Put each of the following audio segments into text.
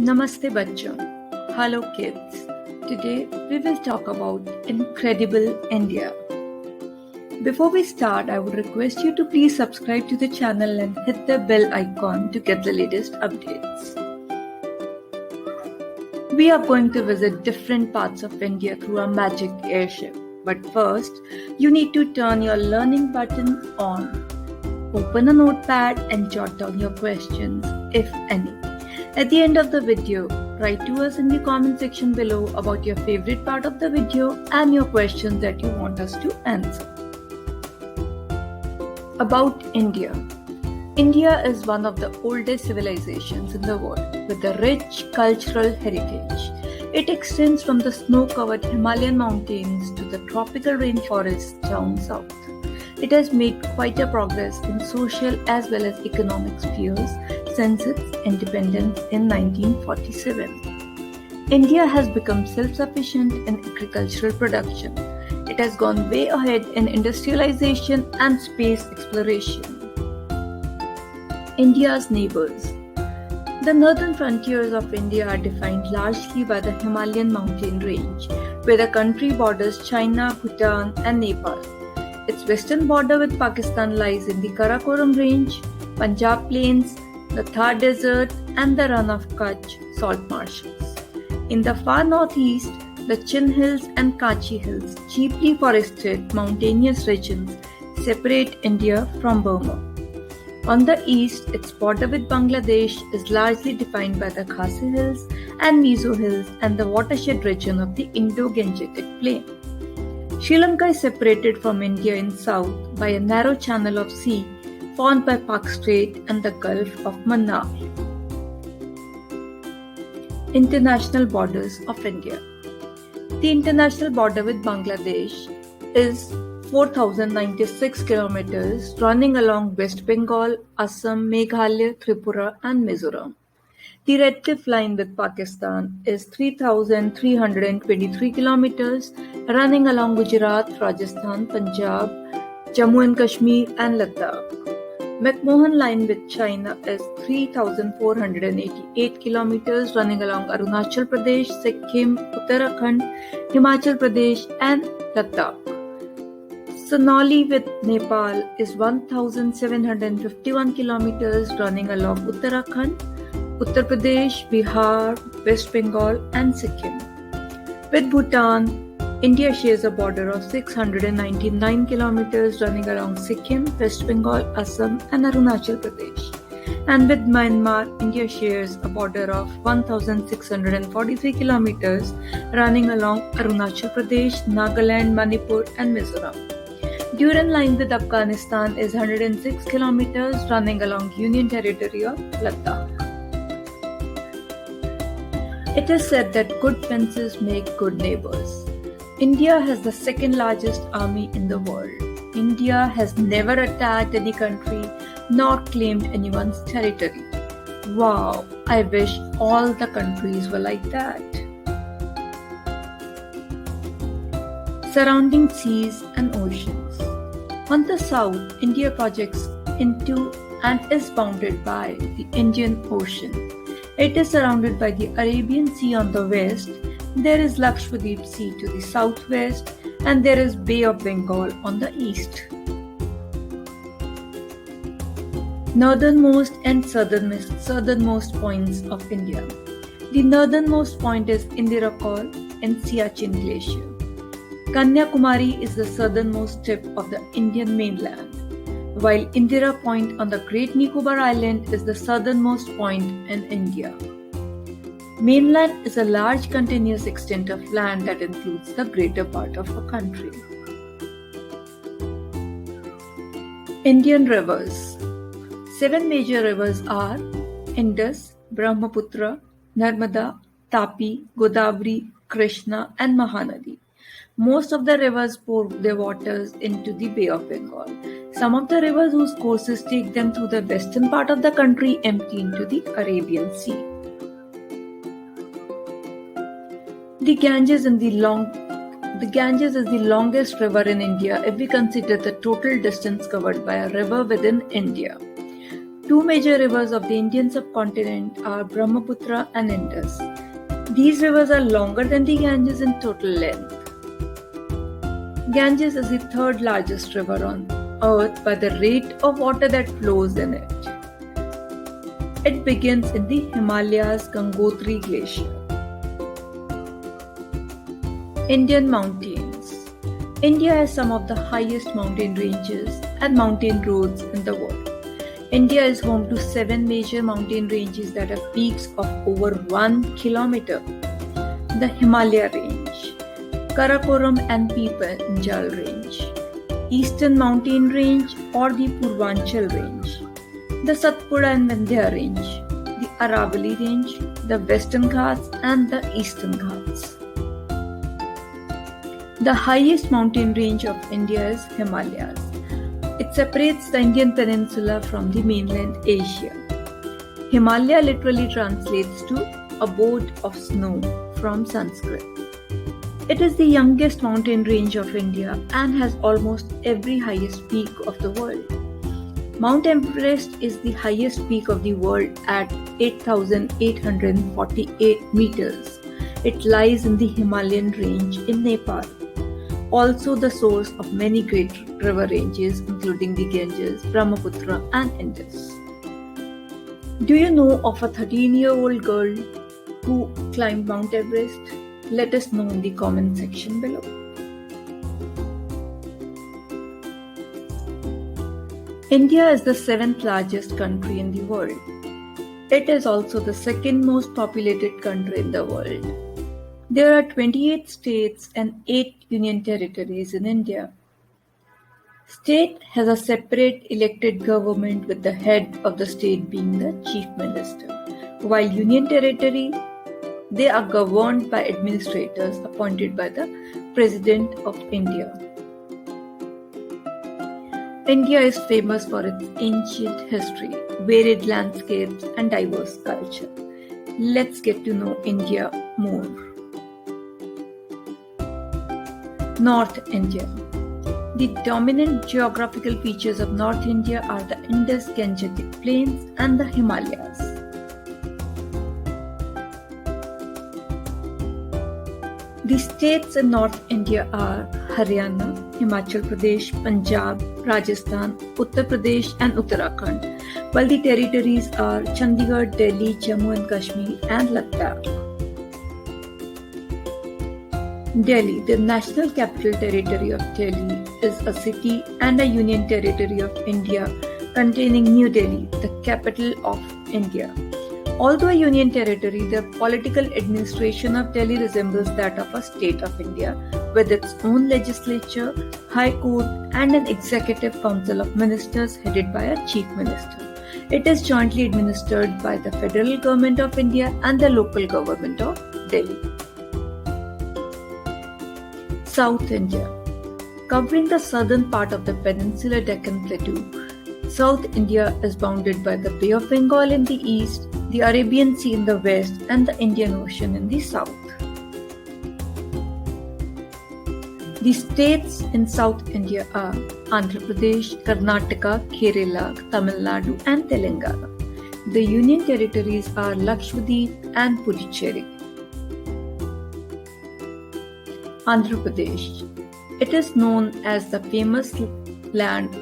Namaste bachcho. Hello kids. Today we will talk about incredible India. Before we start, I would request you to please subscribe to the channel and hit the bell icon to get the latest updates. We are going to visit different parts of India through a magic airship. But first, you need to turn your learning button on. Open a notepad and jot down your questions, if any. At the end of the video, write to us in the comment section below about your favorite part of the video and your questions that you want us to answer. About India. India is one of the oldest civilizations in the world with a rich cultural heritage. It extends from the snow-covered Himalayan mountains to the tropical rainforests down south. It has made quite a progress in social as well as economic spheres since its independence in 1947. India has become self-sufficient in agricultural production. It has gone way ahead in industrialization and space exploration. India's neighbors. The northern frontiers of India are defined largely by the Himalayan mountain range, where the country borders China, Bhutan, and Nepal. Its western border with Pakistan lies in the Karakoram Range, Punjab Plains, the Thar Desert, and the Rann of Kutch salt marshes. In the far northeast, the Chin Hills and Kachi Hills, cheaply forested mountainous regions, separate India from Burma. On the east, its border with Bangladesh is largely defined by the Khasi Hills and Mizo Hills and the watershed region of the Indo-Gangetic Plain. Sri Lanka is separated from India in south by a narrow channel of sea formed by Pak Strait and the Gulf of Mannar. International borders of India. The international border with Bangladesh is 4,096 kilometers running along West Bengal, Assam, Meghalaya, Tripura and Mizoram. The Red Cliff Line with Pakistan is 3,323 kilometers running along Gujarat, Rajasthan, Punjab, Jammu and Kashmir and Ladakh. McMahon Line with China is 3,488 kilometers running along Arunachal Pradesh, Sikkim, Uttarakhand, Himachal Pradesh and Ladakh. Sonauli with Nepal is 1,751 kilometers running along Uttarakhand, Uttar Pradesh, Bihar, West Bengal and Sikkim. With Bhutan, India shares a border of 699 kilometers running along Sikkim, West Bengal, Assam and Arunachal Pradesh. And with Myanmar, India shares a border of 1,643 kilometers running along Arunachal Pradesh, Nagaland, Manipur and Mizoram. Duran line with Afghanistan is 106 kilometers running along Union Territory of Ladakh. It is said that good fences make good neighbors. India has the second largest army in the world. India has never attacked any country nor claimed anyone's territory. Wow, I wish all the countries were like that. Surrounding seas and oceans. On the south, India projects into and is bounded by the Indian Ocean. It is surrounded by the Arabian Sea on the west, there is Lakshadweep Sea to the southwest, and there is Bay of Bengal on the east. Northernmost and southernmost points of India. The northernmost point is Indira Col in Siachen Glacier. Kanyakumari is the southernmost tip of the Indian mainland, while Indira Point on the Great Nicobar Island is the southernmost point in India. Mainland is a large continuous extent of land that includes the greater part of a country. Indian rivers. 7 major rivers are Indus, Brahmaputra, Narmada, Tapi, Godavari, Krishna and Mahanadi. Most of the rivers pour their waters into the Bay of Bengal. Some of the rivers whose courses take them through the western part of the country empty into the Arabian Sea. The Ganges is the longest river in India if we consider the total distance covered by a river within India. Two major rivers of the Indian subcontinent are Brahmaputra and Indus. These rivers are longer than the Ganges in total length. Ganges is the third largest river on earth by the rate of water that flows in it. It begins in the Himalayas Gangotri Glacier. Indian mountains. India has some of the highest mountain ranges and mountain roads in the world. India is home to 7 major mountain ranges that have peaks of over 1 kilometer. The Himalaya Range, Karakoram and Panjal Range, Eastern Mountain Range or the Purvanchal Range, the Satpura and Vindhya Range, the Aravalli Range, the Western Ghats and the Eastern Ghats. The highest mountain range of India is Himalayas. It separates the Indian peninsula from the mainland Asia. Himalaya literally translates to abode of snow from Sanskrit. It is the youngest mountain range of India and has almost every highest peak of the world. Mount Everest is the highest peak of the world at 8,848 meters. It lies in the Himalayan range in Nepal. Also the source of many great river ranges including the Ganges, Brahmaputra and Indus. Do you know of a 13-year-old girl who climbed Mount Everest? Let us know in the comment section below. India is the 7th largest country in the world. It is also the second most populated country in the world. There are 28 states and 8 union territories in India. State has a separate elected government with the head of the state being the chief minister, while union territory, they are governed by administrators appointed by the President of India. India is famous for its ancient history, varied landscapes and diverse culture. Let's get to know India more. North India. The dominant geographical features of North India are the Indus-Gangetic Plains and the Himalayas. The states in North India are Haryana, Himachal Pradesh, Punjab, Rajasthan, Uttar Pradesh and Uttarakhand, while the territories are Chandigarh, Delhi, Jammu and Kashmir and Ladakh. Delhi, the National Capital Territory of Delhi, is a city and a union territory of India containing New Delhi, the capital of India. Although a union territory, the political administration of Delhi resembles that of a state of India, with its own legislature, high court, and an executive council of ministers headed by a chief minister. It is jointly administered by the federal government of India and the local government of Delhi. South India. Covering the southern part of the peninsular Deccan Plateau, South India is bounded by the Bay of Bengal in the east, the Arabian Sea in the west, and the Indian Ocean in the south. The states in South India are Andhra Pradesh, Karnataka, Kerala, Tamil Nadu, and Telangana. The union territories are Lakshadweep and Puducherry. Andhra Pradesh. It is known as the land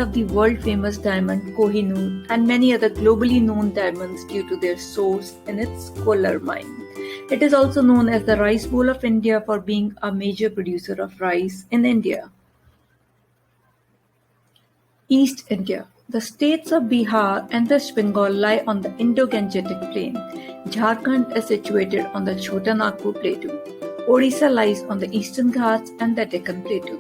of the world-famous diamond Kohinoor and many other globally known diamonds due to their source in its Kolar mine. It is also known as the Rice Bowl of India for being a major producer of rice in India. East India. The states of Bihar and West Bengal lie on the Indo-Gangetic Plain. Jharkhand is situated on the Chota Nagpur Plateau. Odisha lies on the Eastern Ghats and the Deccan Plateau.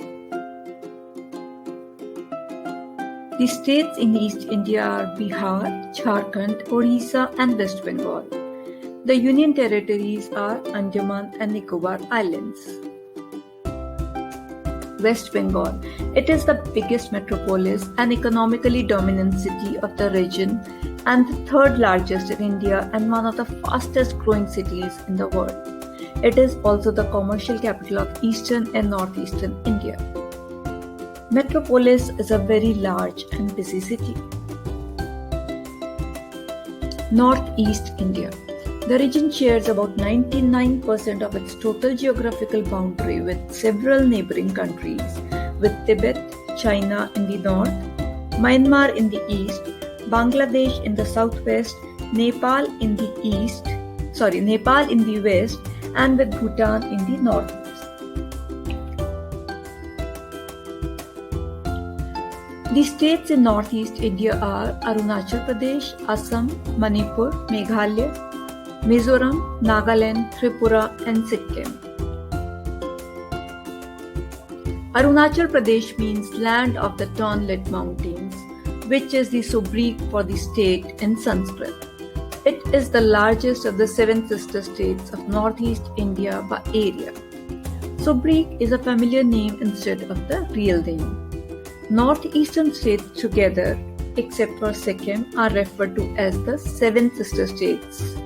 The states in East India are Bihar, Jharkhand, Odisha and West Bengal. The union territories are Andaman and Nicobar Islands. West Bengal. It is the biggest metropolis and economically dominant city of the region and the third largest in India and one of the fastest growing cities in the world. It is also the commercial capital of eastern and northeastern India. Metropolis is a very large and busy city. Northeast India. The region shares about 99% of its total geographical boundary with several neighboring countries, with Tibet, China in the north, Myanmar in the east, Bangladesh in the southwest, Nepal in the west, and with Bhutan in the northeast. The states in Northeast India are Arunachal Pradesh, Assam, Manipur, Meghalaya, Mizoram, Nagaland, Tripura, and Sikkim. Arunachal Pradesh means land of the Tonle Mountains, which is the Subrik for the state in Sanskrit. It is the largest of the seven sister states of Northeast India by area. Subrik is a familiar name instead of the real name. Northeastern states together, except for Sikkim, are referred to as the Seven Sister States.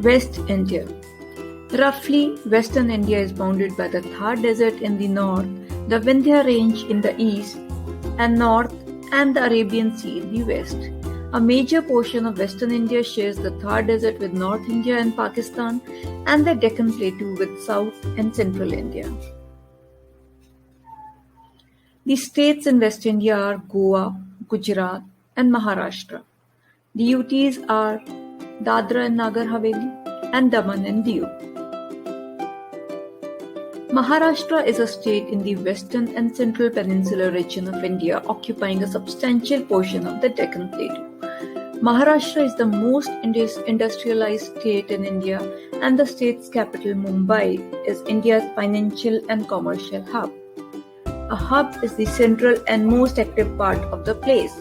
West India. Roughly, Western India is bounded by the Thar Desert in the north, the Vindhya Range in the east and north, and the Arabian Sea in the west. A major portion of Western India shares the Thar Desert with North India and Pakistan, and the Deccan Plateau with South and Central India. The states in West India are Goa, Gujarat, and Maharashtra. The UTs are Dadra and Nagar Haveli and Daman and Diu. Maharashtra is a state in the western and central peninsular region of India, occupying a substantial portion of the Deccan Plateau. Maharashtra is the most industrialized state in India, and the state's capital, Mumbai, is India's financial and commercial hub. A hub is the central and most active part of the place.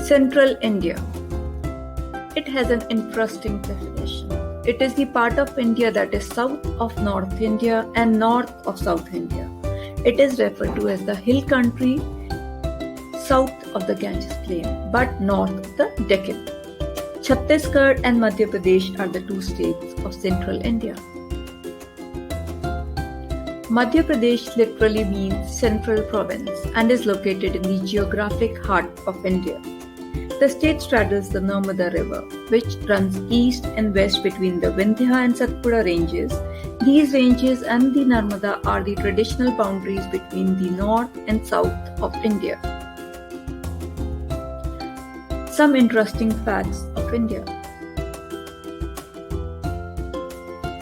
Central India. It has an interesting definition. It is the part of India that is south of North India and north of South India. It is referred to as the hill country south of the Ganges plain, but north of the Deccan. Chhattisgarh and Madhya Pradesh are the two states of central India. Madhya Pradesh literally means central province and is located in the geographic heart of India. The state straddles the Narmada River, which runs east and west between the Vindhya and Satpura ranges. These ranges and the Narmada are the traditional boundaries between the north and south of India. Some interesting facts of India.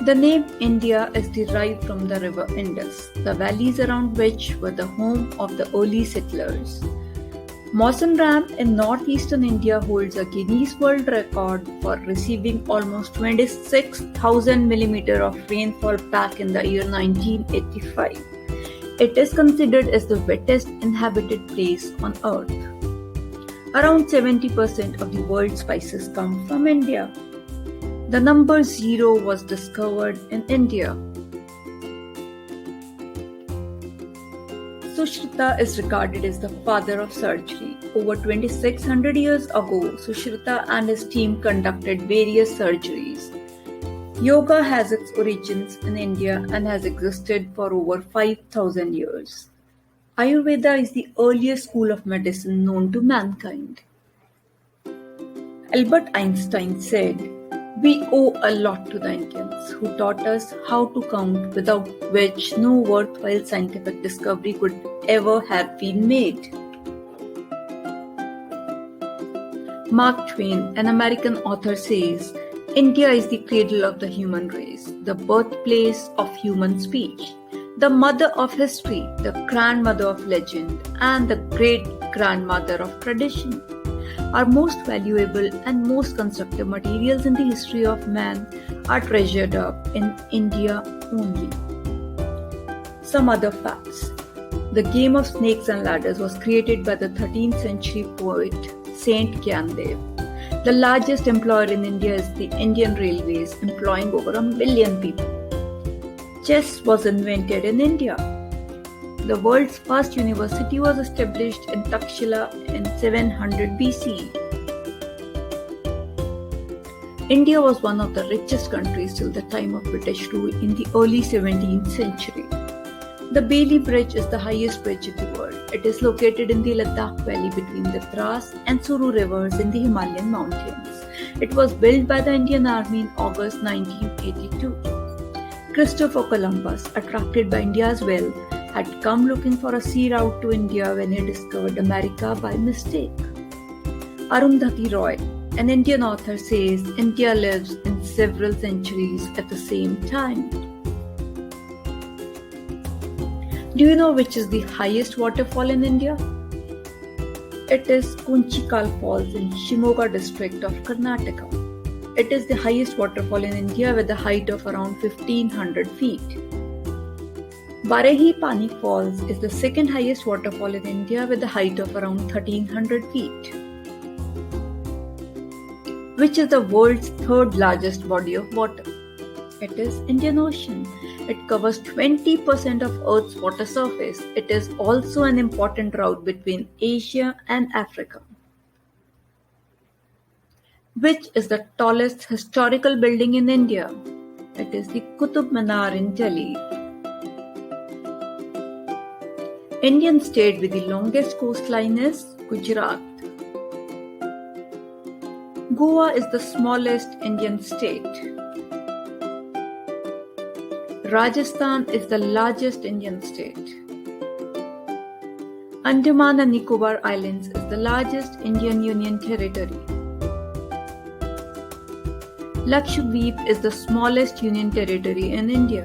The name India is derived from the river Indus, the valleys around which were the home of the early settlers. Mawsynram in northeastern India holds a Guinness World Record for receiving almost 26,000 mm of rainfall back in the year 1985. It is considered as the wettest inhabited place on earth. Around 70% of the world's spices come from India. The number 0 was discovered in India. Sushrita is regarded as the father of surgery. Over 2600 years ago, Sushrita and his team conducted various surgeries. Yoga has its origins in India and has existed for over 5,000 years. Ayurveda is the earliest school of medicine known to mankind. Albert Einstein said, "We owe a lot to the Indians who taught us how to count, without which no worthwhile scientific discovery could ever have been made." Mark Twain, an American author, says, "India is the cradle of the human race, the birthplace of human speech, the mother of history, the grandmother of legend, and the great-grandmother of tradition. Our most valuable and most constructive materials in the history of man are treasured up in India only." Some other facts. The game of snakes and ladders was created by the 13th century poet Saint Gyandev. The largest employer in India is the Indian Railways, employing over 1 million people. Chess was invented in India. The world's first university was established in Takshila in 700 BC. India was one of the richest countries till the time of British rule in the early 17th century. The Bailey Bridge is the highest bridge in the world. It is located in the Ladakh Valley between the Dras and Suru rivers in the Himalayan mountains. It was built by the Indian Army in August 1982. Christopher Columbus, attracted by India's wealth, had come looking for a sea route to India when he discovered America by mistake. Arundhati Roy, an Indian author, says India lives in several centuries at the same time. Do you know which is the highest waterfall in India? It is Kunchikal Falls in Shimoga district of Karnataka. It is the highest waterfall in India with a height of around 1500 feet. Barehi Pani Falls is the second highest waterfall in India with a height of around 1300 feet. Which is the world's third largest body of water? It is Indian Ocean. It covers 20% of Earth's water surface. It is also an important route between Asia and Africa. Which is the tallest historical building in India? It is the Qutub Minar in Delhi. Indian state with the longest coastline is Gujarat. Goa is the smallest Indian state. Rajasthan is the largest Indian state. Andaman and Nicobar Islands is the largest Indian Union territory. Lakshadweep is the smallest union territory in India.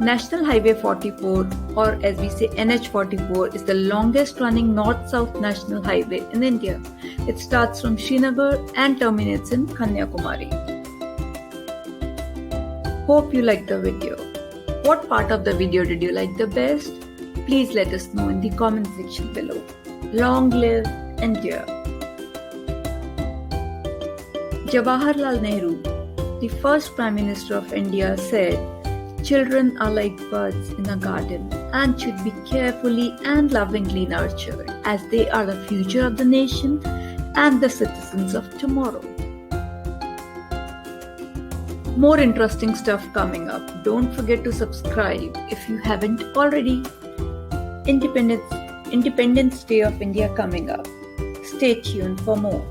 National Highway 44, or as we say NH44, is the longest running north-south national highway in India. It starts from Srinagar and terminates in Kanyakumari. Hope you liked the video. What part of the video did you like the best? Please let us know in the comment section below. Long live India! Jawaharlal Nehru, the first Prime Minister of India, said, "Children are like buds in a garden and should be carefully and lovingly nurtured, as they are the future of the nation and the citizens of tomorrow." More interesting stuff coming up. Don't forget to subscribe if you haven't already. Independence Day of India coming up. Stay tuned for more.